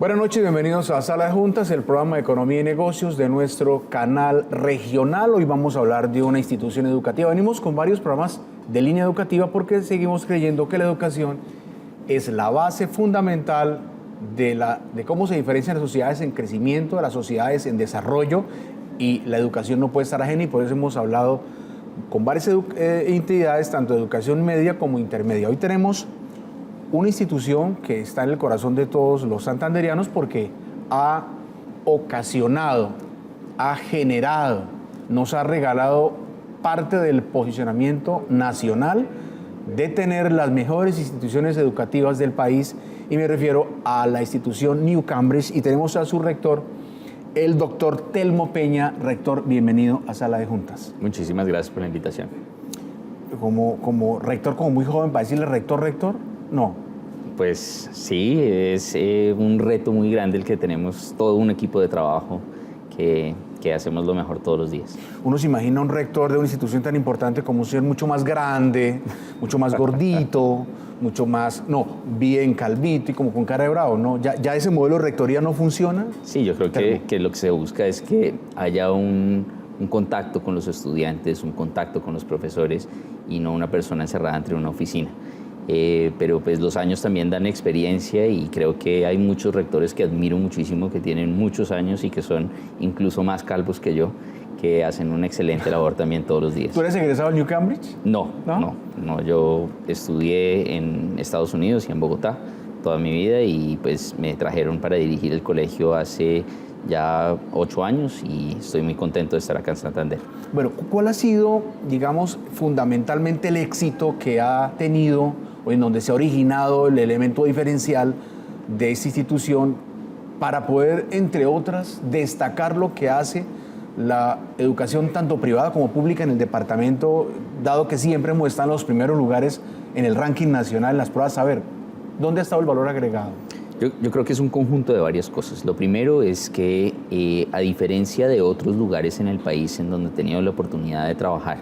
Buenas noches, bienvenidos a Sala de Juntas, el programa de Economía y Negocios de nuestro canal regional. Hoy vamos a hablar de una institución educativa. Venimos con varios programas de línea educativa porque seguimos creyendo que la educación es la base fundamental de cómo se diferencian las sociedades en crecimiento, de las sociedades en desarrollo, y la educación no puede estar ajena, y por eso hemos hablado con varias entidades, tanto de educación media como intermedia. Hoy tenemos una institución que está en el corazón de todos los santanderianos porque ha ocasionado, ha generado, nos ha regalado parte del posicionamiento nacional de tener las mejores instituciones educativas del país, y me refiero a la institución New Cambridge, y tenemos a su rector, el doctor Telmo Peña. Rector, bienvenido a Sala de Juntas. Muchísimas gracias por la invitación. Como rector, como muy joven, para decirle rector, no. Pues sí, es un reto muy grande el que tenemos todo un equipo de trabajo que hacemos lo mejor todos los días. Uno se imagina un rector de una institución tan importante como un ser mucho más grande, mucho más gordito, mucho más, bien calvito y como con cara de bravo, ¿no? ¿Ya ese modelo de rectoría no funciona? Sí, yo creo que lo que se busca es que haya un contacto con los estudiantes, un contacto con los profesores, y no una persona encerrada entre una oficina. Pero pues los años también dan experiencia, y creo que hay muchos rectores que admiro muchísimo, que tienen muchos años y que son incluso más calvos que yo, que hacen una excelente labor también todos los días. ¿Tú eres egresado del New Cambridge? No, yo estudié en Estados Unidos y en Bogotá toda mi vida, y pues me trajeron para dirigir el colegio hace ya 8 años, y estoy muy contento de estar acá en Santander. Bueno, ¿cuál ha sido, digamos, fundamentalmente el éxito que ha tenido, o en donde se ha originado el elemento diferencial de esta institución para poder, entre otras, destacar lo que hace la educación tanto privada como pública en el departamento, dado que siempre hemos estado en los primeros lugares en el ranking nacional, en las pruebas? A ver, ¿dónde ha estado el valor agregado? Yo creo que es un conjunto de varias cosas. Lo primero es que, a diferencia de otros lugares en el país en donde he tenido la oportunidad de trabajar,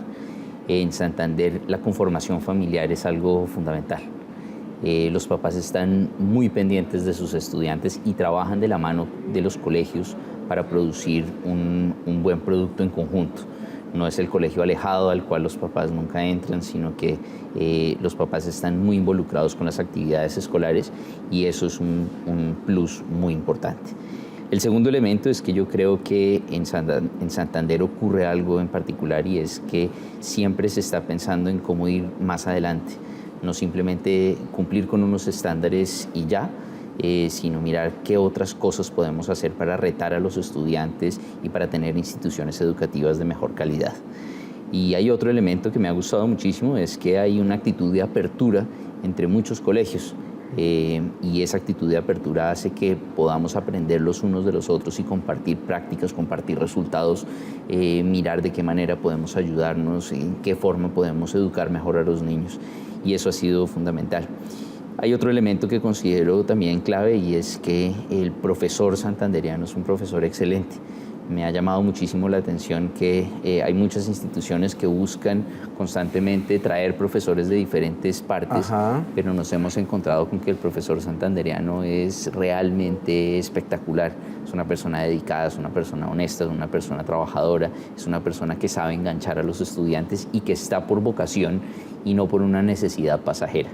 en Santander la conformación familiar es algo fundamental. Los papás están muy pendientes de sus estudiantes y trabajan de la mano de los colegios para producir un buen producto en conjunto. No es el colegio alejado al cual los papás nunca entran, sino que los papás están muy involucrados con las actividades escolares, y eso es un plus muy importante. El segundo elemento es que yo creo que en Santander ocurre algo en particular, y es que siempre se está pensando en cómo ir más adelante, no simplemente cumplir con unos estándares y ya, sino mirar qué otras cosas podemos hacer para retar a los estudiantes y para tener instituciones educativas de mejor calidad. Y hay otro elemento que me ha gustado muchísimo, es que hay una actitud de apertura entre muchos colegios, y esa actitud de apertura hace que podamos aprender los unos de los otros y compartir prácticas, compartir resultados, mirar de qué manera podemos ayudarnos, en qué forma podemos educar mejor a los niños, y eso ha sido fundamental. Hay otro elemento que considero también clave, y es que el profesor santanderiano es un profesor excelente. Me ha llamado muchísimo la atención que hay muchas instituciones que buscan constantemente traer profesores de diferentes partes, pero nos hemos encontrado con que el profesor santanderiano es realmente espectacular. Es una persona dedicada, es una persona honesta, es una persona trabajadora, es una persona que sabe enganchar a los estudiantes y que está por vocación y no por una necesidad pasajera.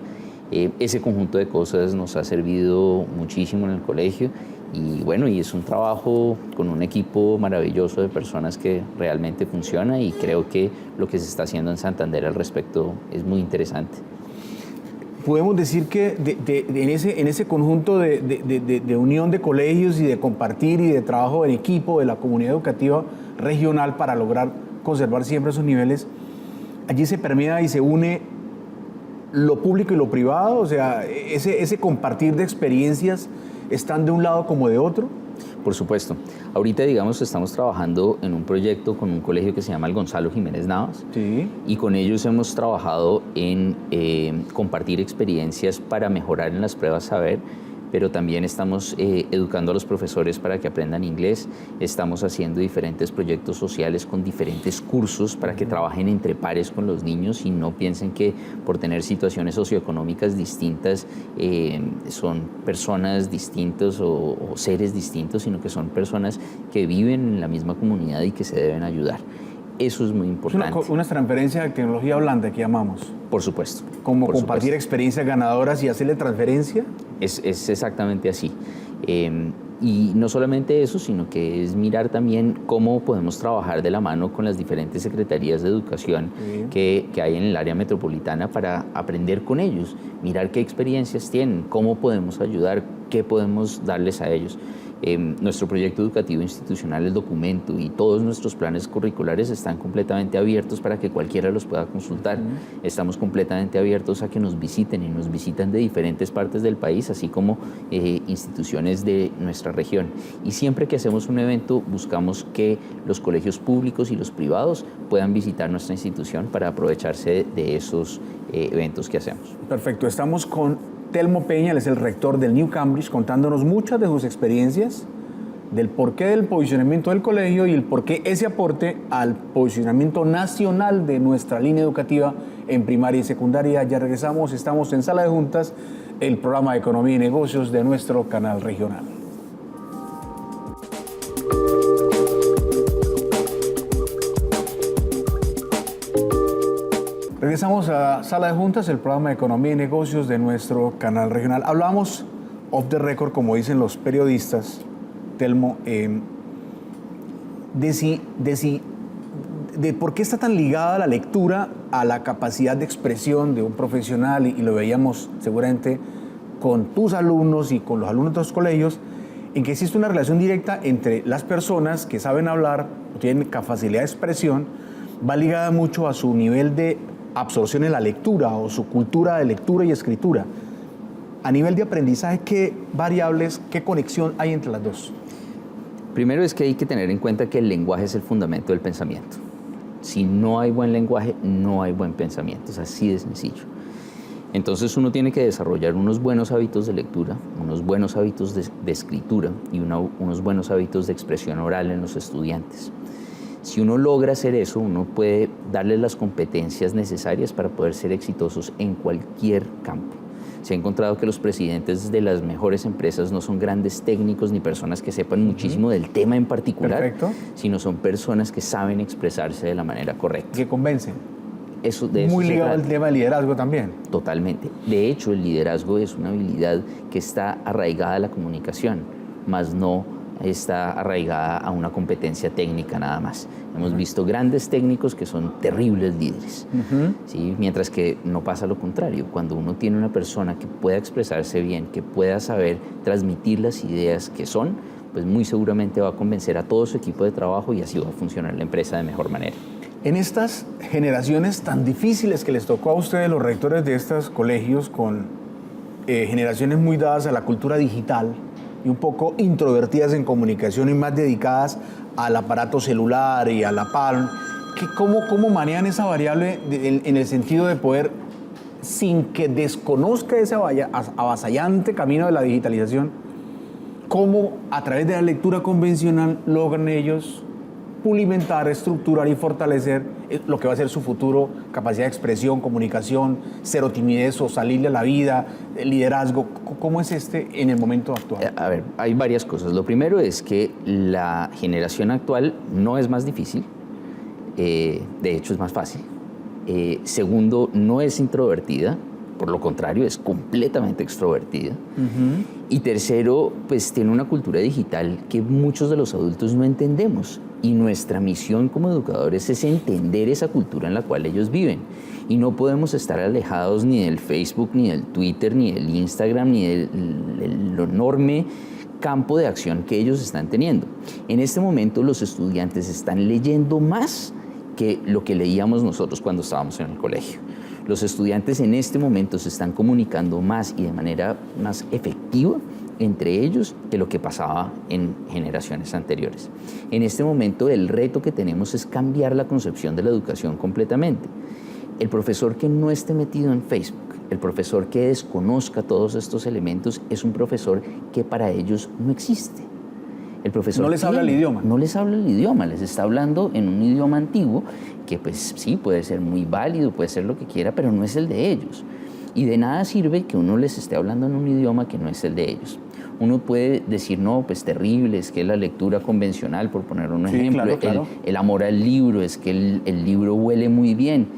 Ese conjunto de cosas nos ha servido muchísimo en el colegio, y bueno, y es un trabajo con un equipo maravilloso de personas que realmente funciona, y creo que lo que se está haciendo en Santander al respecto es muy interesante. Podemos decir que en ese conjunto de unión de colegios y de compartir y de trabajo en equipo de la comunidad educativa regional para lograr conservar siempre esos niveles, allí se permea y se une lo público y lo privado, o sea, ese compartir de experiencias están de un lado como de otro. Por supuesto. Ahorita, digamos, estamos trabajando en un proyecto con un colegio que se llama el Gonzalo Jiménez Navas. Sí. Y con ellos hemos trabajado en compartir experiencias para mejorar en las pruebas saber, pero también estamos educando a los profesores para que aprendan inglés, estamos haciendo diferentes proyectos sociales con diferentes cursos para que trabajen entre pares con los niños y no piensen que por tener situaciones socioeconómicas distintas son personas distintas o seres distintos, sino que son personas que viven en la misma comunidad y que se deben ayudar. Eso es muy importante. Es una transferencia de tecnología blanda que llamamos. Por supuesto. Como por compartir supuesto. experiencias ganadoras y hacerle transferencia. Es exactamente así. Y no solamente eso, sino que es mirar también cómo podemos trabajar de la mano con las diferentes secretarías de educación que hay en el área metropolitana para aprender con ellos, mirar qué experiencias tienen, cómo podemos ayudar, qué podemos darles a ellos. Nuestro proyecto educativo institucional, el documento y todos nuestros planes curriculares están completamente abiertos para que cualquiera los pueda consultar. Estamos completamente abiertos a que nos visiten y nos visitan de diferentes partes del país, así como instituciones de nuestra región. Y siempre que hacemos un evento buscamos que los colegios públicos y los privados puedan visitar nuestra institución para aprovecharse de esos eventos que hacemos. Perfecto, estamos con Telmo Peña, él es el rector del New Cambridge, contándonos muchas de sus experiencias, del porqué del posicionamiento del colegio y el porqué ese aporte al posicionamiento nacional de nuestra línea educativa en primaria y secundaria. Ya regresamos, estamos en Sala de Juntas, el programa de Economía y Negocios de nuestro canal regional. Regresamos a Sala de Juntas, el programa de Economía y Negocios de nuestro canal regional. Hablamos off the record, como dicen los periodistas, Telmo, de por qué está tan ligada la lectura a la capacidad de expresión de un profesional, y lo veíamos seguramente con tus alumnos y con los alumnos de los colegios, en que existe una relación directa entre las personas que saben hablar o tienen capacidad de expresión, va ligada mucho a su nivel de absorción en la lectura o su cultura de lectura y escritura. A nivel de aprendizaje, ¿qué variables, qué conexión hay entre las dos? Primero es que hay que tener en cuenta que el lenguaje es el fundamento del pensamiento. Si no hay buen lenguaje, no hay buen pensamiento. Es así de sencillo. Entonces uno tiene que desarrollar unos buenos hábitos de lectura, unos buenos hábitos de escritura y unos buenos hábitos de expresión oral en los estudiantes. Si uno logra hacer eso, uno puede darles las competencias necesarias para poder ser exitosos en cualquier campo. Se ha encontrado que los presidentes de las mejores empresas no son grandes técnicos ni personas que sepan muchísimo del tema en particular, sino son personas que saben expresarse de la manera correcta. Que convencen. Eso, de Muy eso ligado al tema del liderazgo también. Totalmente. De hecho, el liderazgo es una habilidad que está arraigada a la comunicación, más no está arraigada a una competencia técnica nada más. Hemos visto grandes técnicos que son terribles líderes, ¿sí? Mientras que no pasa lo contrario. Cuando uno tiene una persona que pueda expresarse bien, que pueda saber transmitir las ideas que son, pues muy seguramente va a convencer a todo su equipo de trabajo y así va a funcionar la empresa de mejor manera. En estas generaciones tan difíciles que les tocó a ustedes, los rectores de estos colegios, con generaciones muy dadas a la cultura digital y un poco introvertidas en comunicación y más dedicadas al aparato celular y a la palm, ¿cómo manejan esa variable en el sentido de poder, sin que desconozca ese avasallante camino de la digitalización, cómo a través de la lectura convencional logran ellos pulimentar, estructurar y fortalecer lo que va a ser su futuro, capacidad de expresión, comunicación, cero timidez o salirle a la vida, liderazgo? ¿Cómo es en el momento actual? A ver, hay varias cosas. Lo primero es que la generación actual no es más difícil, de hecho es más fácil. Segundo, no es introvertida, por lo contrario, es completamente extrovertida. Y tercero, pues tiene una cultura digital que muchos de los adultos no entendemos. Y nuestra misión como educadores es entender esa cultura en la cual ellos viven. Y no podemos estar alejados ni del Facebook, ni del Twitter, ni del Instagram, ni del enorme campo de acción que ellos están teniendo. En este momento los estudiantes están leyendo más que lo que leíamos nosotros cuando estábamos en el colegio. Los estudiantes en este momento se están comunicando más y de manera más efectiva entre ellos que lo que pasaba en generaciones anteriores. En este momento el reto que tenemos es cambiar la concepción de la educación completamente. El profesor que no esté metido en Facebook, el profesor que desconozca todos estos elementos es un profesor que para ellos no existe. El profesor no les habla el idioma. No les habla el idioma, les está hablando en un idioma antiguo que pues sí, puede ser muy válido, puede ser lo que quiera, pero no es el de ellos. Y de nada sirve que uno les esté hablando en un idioma que no es el de ellos. Uno puede decir, no, pues terrible, es que la lectura convencional, por poner un ejemplo, claro. El amor al libro, es que el libro huele muy bien.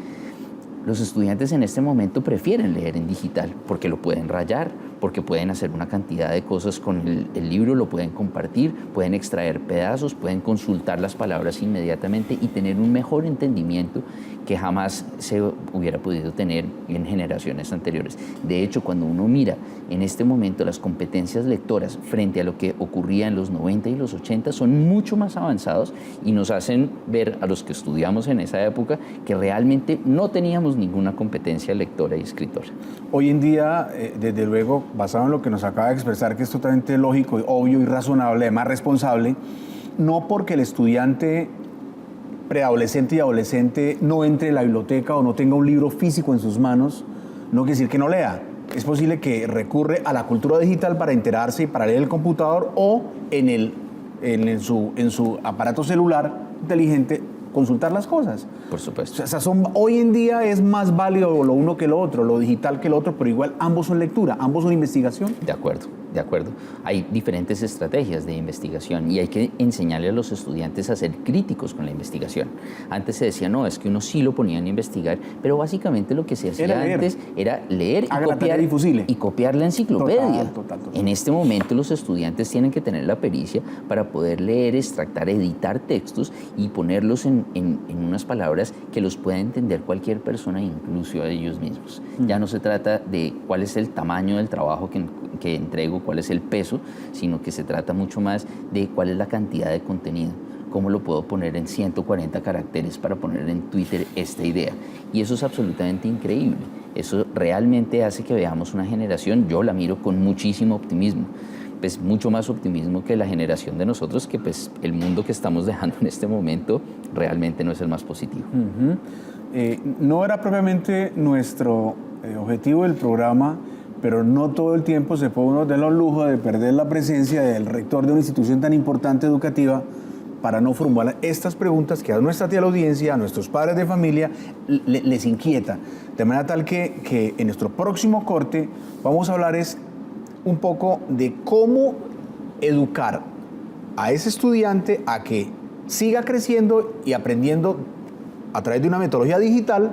Los estudiantes en este momento prefieren leer en digital porque lo pueden rayar, porque pueden hacer una cantidad de cosas con el libro, lo pueden compartir, pueden extraer pedazos, pueden consultar las palabras inmediatamente y tener un mejor entendimiento que jamás se hubiera podido tener en generaciones anteriores. De hecho, cuando uno mira en este momento las competencias lectoras frente a lo que ocurría en los 90 y los 80 son mucho más avanzados y nos hacen ver a los que estudiamos en esa época que realmente no teníamos ninguna competencia lectora y escritora. Hoy en día, desde luego, basado en lo que nos acaba de expresar, que es totalmente lógico, obvio y razonable, además responsable, no porque el estudiante preadolescente y adolescente no entre en la biblioteca o no tenga un libro físico en sus manos, no quiere decir que no lea. Es posible que recurre a la cultura digital para enterarse y para leer el computador o en su aparato celular inteligente consultar las cosas. Por supuesto. O sea, hoy en día es más válido lo uno que lo otro, lo digital que lo otro, pero igual ambos son lectura, ambos son investigación. De acuerdo. Hay diferentes estrategias de investigación y hay que enseñarle a los estudiantes a ser críticos con la investigación. Antes se decía, no, es que uno sí lo ponían a investigar, pero básicamente lo que se hacía antes era leer y copiar la enciclopedia. Total. En este momento los estudiantes tienen que tener la pericia para poder leer, extractar, editar textos y ponerlos en unas palabras que los pueda entender cualquier persona, incluso a ellos mismos. Ya no se trata de cuál es el tamaño del trabajo que entrego, cuál es el peso, sino que se trata mucho más de cuál es la cantidad de contenido, cómo lo puedo poner en 140 caracteres para poner en Twitter esta idea. Y eso es absolutamente increíble. Eso realmente hace que veamos una generación, yo la miro con muchísimo optimismo, pues mucho más optimismo que la generación de nosotros, que pues el mundo que estamos dejando en este momento realmente no es el más positivo. No era propiamente nuestro objetivo del programa, pero no todo el tiempo se puede uno dar el lujo de perder la presencia del rector de una institución tan importante educativa para no formular estas preguntas que a nuestra tía la audiencia, a nuestros padres de familia, les inquieta. De manera tal que en nuestro próximo corte vamos a hablar un poco de cómo educar a ese estudiante a que siga creciendo y aprendiendo a través de una metodología digital,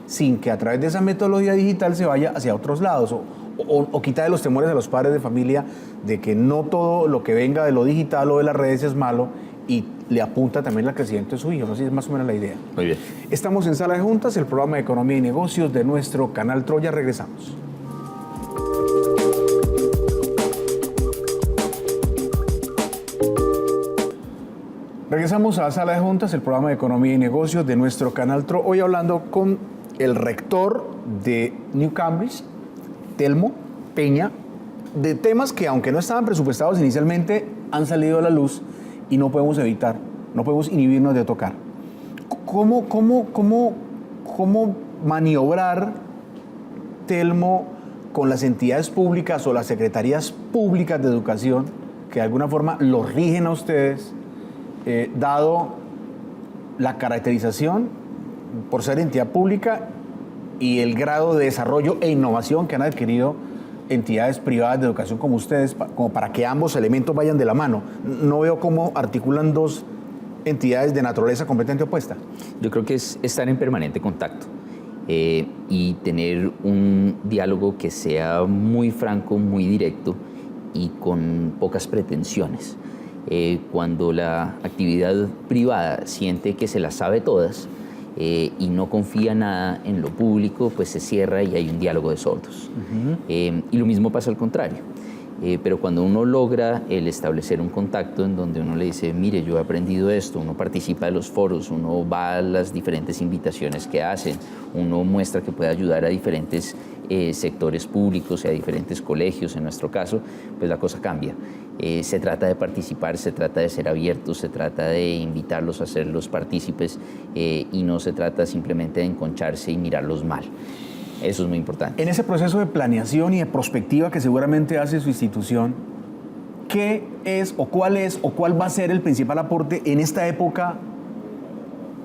sin que a través de esa metodología digital se vaya hacia otros lados o quitarle los temores a los padres de familia de que no todo lo que venga de lo digital o de las redes es malo y le apunta también al crecimiento de su hijo. No sé si es más o menos la idea. Muy bien. Estamos en Sala de Juntas, el programa de Economía y Negocios de nuestro canal Troya. Regresamos. Regresamos a Sala de Juntas, el programa de Economía y Negocios de nuestro canal Tro. Hoy hablando con el rector de New Cambridge, Telmo Peña, de temas que, aunque no estaban presupuestados inicialmente, han salido a la luz y no podemos evitar, no podemos inhibirnos de tocar. ¿Cómo maniobrar, Telmo, con las entidades públicas o las secretarías públicas de educación que de alguna forma los rigen a ustedes, dado la caracterización por ser entidad pública y el grado de desarrollo e innovación que han adquirido entidades privadas de educación como ustedes, como para que ambos elementos vayan de la mano? No veo cómo articulan dos entidades de naturaleza completamente opuesta. Yo creo que es estar en permanente contacto y tener un diálogo que sea muy franco, muy directo y con pocas pretensiones. Cuando la actividad privada siente que se las sabe todas y no confía nada en lo público, pues se cierra y hay un diálogo de sordos. Y lo mismo pasa al contrario. Pero cuando uno logra el establecer un contacto en donde uno le dice, mire, yo he aprendido esto, uno participa de los foros, uno va a las diferentes invitaciones que hacen, uno muestra que puede ayudar a diferentes sectores públicos y a diferentes colegios, en nuestro caso, pues la cosa cambia. Se trata de participar, se trata de ser abiertos, se trata de invitarlos a hacerlos partícipes y no se trata simplemente de enconcharse y mirarlos mal. Eso es muy importante. En ese proceso de planeación y de prospectiva que seguramente hace su institución, ¿qué es o cuál va a ser el principal aporte en esta época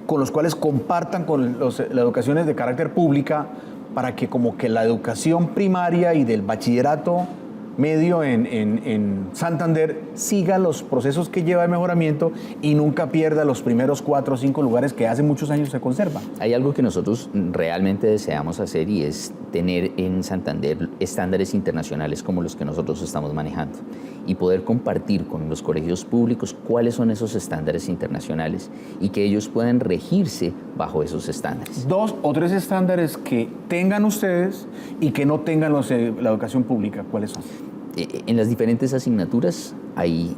con los cuales compartan con las educaciones de carácter pública para que como que la educación primaria y del bachillerato medio en Santander siga los procesos que lleva de mejoramiento y nunca pierda los primeros 4 o 5 lugares que hace muchos años se conservan? Hay algo que nosotros realmente deseamos hacer y es tener en Santander estándares internacionales como los que nosotros estamos manejando y poder compartir con los colegios públicos cuáles son esos estándares internacionales y que ellos puedan regirse bajo esos estándares. 2 o 3 estándares que tengan ustedes y que no tengan la educación pública, ¿cuáles son? En las diferentes asignaturas hay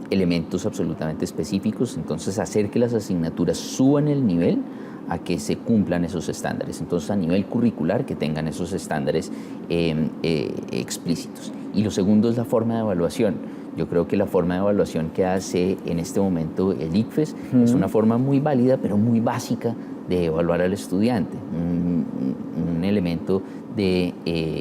elementos absolutamente específicos, entonces hacer que las asignaturas suban el nivel a que se cumplan esos estándares. Entonces, a nivel curricular, que tengan esos estándares explícitos. Y lo segundo es la forma de evaluación. Yo creo que la forma de evaluación que hace en este momento el ICFES es una forma muy válida, pero muy básica de evaluar al estudiante. Un elemento de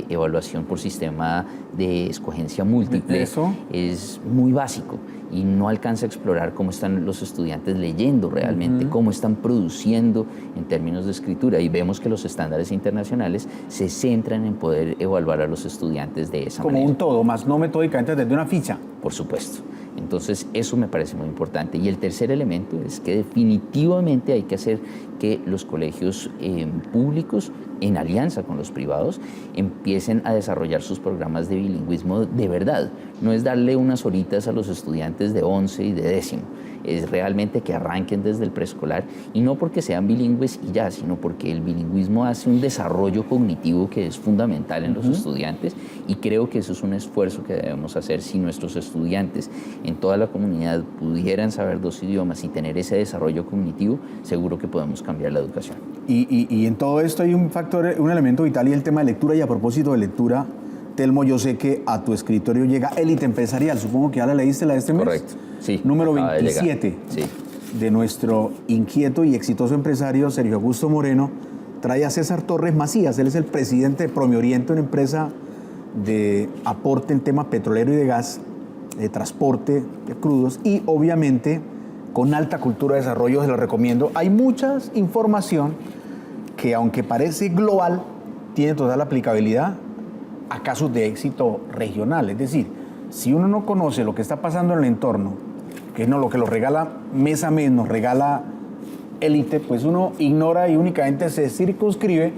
evaluación por sistema de escogencia múltiple. ¿Eso? Es muy básico y no alcanza a explorar cómo están los estudiantes leyendo realmente, cómo están produciendo en términos de escritura. Y vemos que los estándares internacionales se centran en poder evaluar a los estudiantes de esa manera. Como un todo, más no metódicamente desde una ficha. Por supuesto. Entonces, eso me parece muy importante. Y el tercer elemento es que definitivamente hay que hacer que los colegios públicos, en alianza con los privados, empiecen a desarrollar sus programas de bilingüismo de verdad. No es darle unas horitas a los estudiantes de 11 y de 10º. Es realmente que arranquen desde el preescolar, y no porque sean bilingües y ya, sino porque el bilingüismo hace un desarrollo cognitivo que es fundamental en los estudiantes, y creo que eso es un esfuerzo que debemos hacer. Si nuestros estudiantes en toda la comunidad pudieran saber 2 idiomas y tener ese desarrollo cognitivo, seguro que podemos cambiar la educación. Y en todo esto hay un factor, un elemento vital, y el tema de lectura. Y a propósito de lectura, Telmo, yo sé que a tu escritorio llega Élite Empresarial. Supongo que ya la leíste, la de este mes. Correcto, sí. Número 27 de nuestro inquieto y exitoso empresario Sergio Augusto Moreno. Trae a César Torres Macías. Él es el presidente de Promioriente, una empresa de aporte en tema petrolero y de gas, de transporte de crudos, y obviamente con alta cultura de desarrollo. Se lo recomiendo. Hay mucha información que, aunque parece global, tiene total aplicabilidad a casos de éxito regional. Es decir, si uno no conoce lo que está pasando en el entorno, que no lo que lo regala mes a mes, nos regala Élite, pues uno ignora y únicamente se circunscribe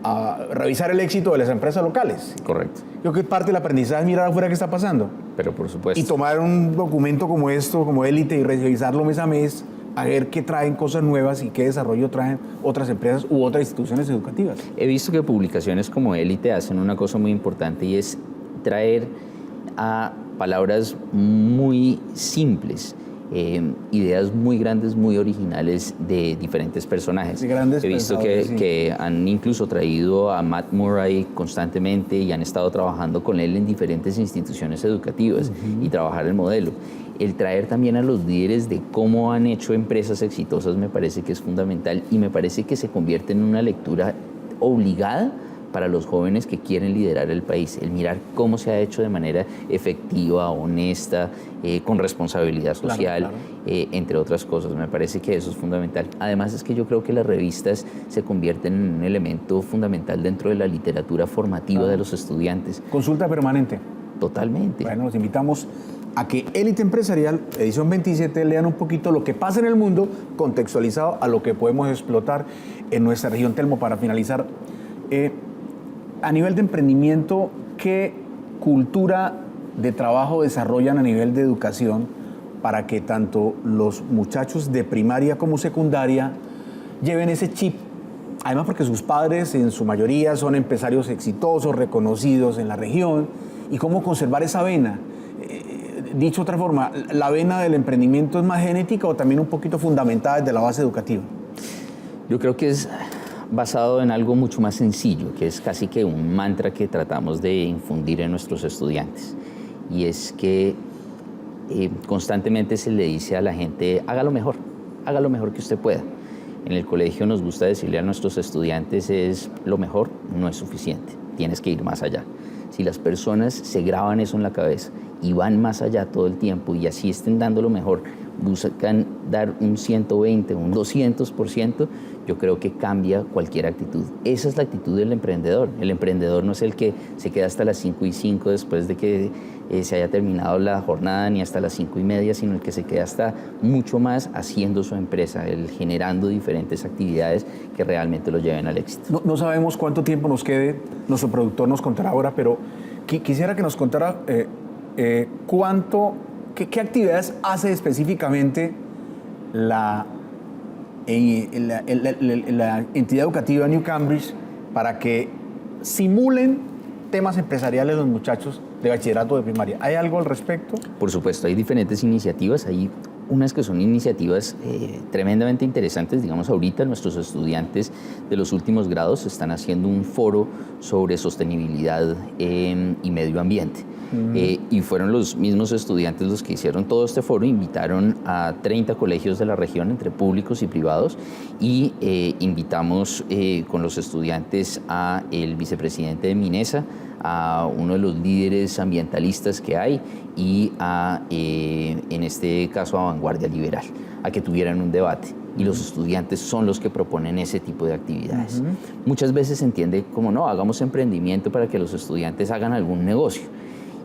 a revisar el éxito de las empresas locales. Correcto. Yo creo que parte del aprendizaje es mirar afuera qué está pasando. Pero por supuesto. Y tomar un documento como esto, como Élite, y revisarlo mes a mes, a ver qué traen cosas nuevas y qué desarrollo traen otras empresas u otras instituciones educativas. He visto que publicaciones como Élite hacen una cosa muy importante, y es traer a palabras muy simples, ideas muy grandes, muy originales de diferentes personajes. De grandes He visto que han incluso traído a Matt Murray constantemente y han estado trabajando con él en diferentes instituciones educativas y trabajar el modelo. El traer también a los líderes de cómo han hecho empresas exitosas me parece que es fundamental, y me parece que se convierte en una lectura obligada para los jóvenes que quieren liderar el país, el mirar cómo se ha hecho de manera efectiva, honesta, con responsabilidad social, claro. Entre otras cosas. Me parece que eso es fundamental. Además, es que yo creo que las revistas se convierten en un elemento fundamental dentro de la literatura formativa de los estudiantes. Consulta permanente. Totalmente. Bueno, los invitamos a que Élite Empresarial, edición 27, lean un poquito lo que pasa en el mundo, contextualizado a lo que podemos explotar en nuestra región. Telmo, para finalizar, a nivel de emprendimiento, ¿qué cultura de trabajo desarrollan a nivel de educación para que tanto los muchachos de primaria como secundaria lleven ese chip? Además, porque sus padres en su mayoría son empresarios exitosos, reconocidos en la región, y cómo conservar esa vena. Dicho de otra forma, ¿la vena del emprendimiento es más genética o también un poquito fundamentada desde la base educativa? Yo creo que es basado en algo mucho más sencillo, que es casi que un mantra que tratamos de infundir en nuestros estudiantes, y es que constantemente se le dice a la gente: haga lo mejor que usted pueda. En el colegio nos gusta decirle a nuestros estudiantes es lo mejor no es suficiente, tienes que ir más allá. Si las personas se graban eso en la cabeza y van más allá todo el tiempo y así estén dando lo mejor, buscan dar un 120, un 200%, yo creo que cambia cualquier actitud. Esa es la actitud del emprendedor. El emprendedor no es el que se queda hasta las 5:05 después de que se haya terminado la jornada, ni hasta las 5:30, sino el que se queda hasta mucho más haciendo su empresa, generando diferentes actividades que realmente lo lleven al éxito. No sabemos cuánto tiempo nos quede, nuestro productor nos contará ahora, pero quisiera que nos contara qué actividades hace específicamente la entidad educativa New Cambridge para que simulen temas empresariales los muchachos de bachillerato de primaria. ¿Hay algo al respecto? Por supuesto, hay diferentes iniciativas. Hay unas que son iniciativas tremendamente interesantes. Digamos, ahorita nuestros estudiantes de los últimos grados están haciendo un foro sobre sostenibilidad y medio ambiente. Y fueron los mismos estudiantes los que hicieron todo este foro, invitaron a 30 colegios de la región, entre públicos y privados, y invitamos con los estudiantes a el vicepresidente de Minesa, a uno de los líderes ambientalistas que hay y en este caso, a Vanguardia Liberal, a que tuvieran un debate. Y los estudiantes son los que proponen ese tipo de actividades. Muchas veces se entiende como, no, hagamos emprendimiento para que los estudiantes hagan algún negocio.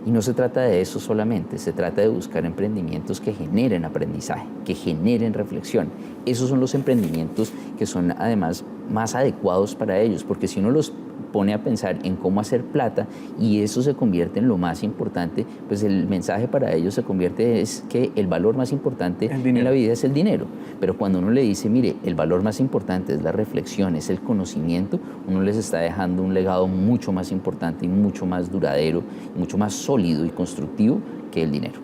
Y no se trata de eso solamente, se trata de buscar emprendimientos que generen aprendizaje, que generen reflexión. Esos son los emprendimientos que son además más adecuados para ellos, porque si uno los pone a pensar en cómo hacer plata y eso se convierte en lo más importante, pues el mensaje para ellos se convierte es que el valor más importante en la vida es el dinero. Pero cuando uno le dice, mire, el valor más importante es la reflexión, es el conocimiento, uno les está dejando un legado mucho más importante y mucho más duradero, mucho más sólido y constructivo que el dinero.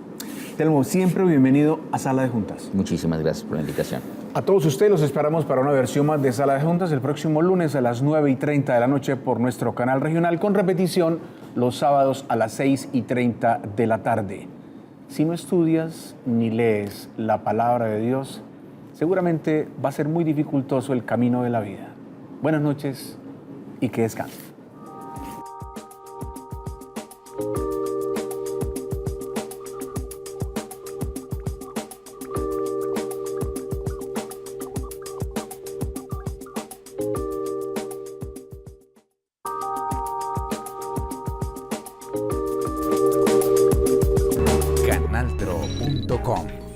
Telmo, siempre bienvenido a Sala de Juntas. Muchísimas gracias por la invitación. A todos ustedes los esperamos para una versión más de Sala de Juntas el próximo lunes a las 9:30 de la noche por nuestro canal regional, con repetición los sábados a las 6:30 de la tarde. Si no estudias ni lees la palabra de Dios, seguramente va a ser muy dificultoso el camino de la vida. Buenas noches y que descansen. Canaltro.com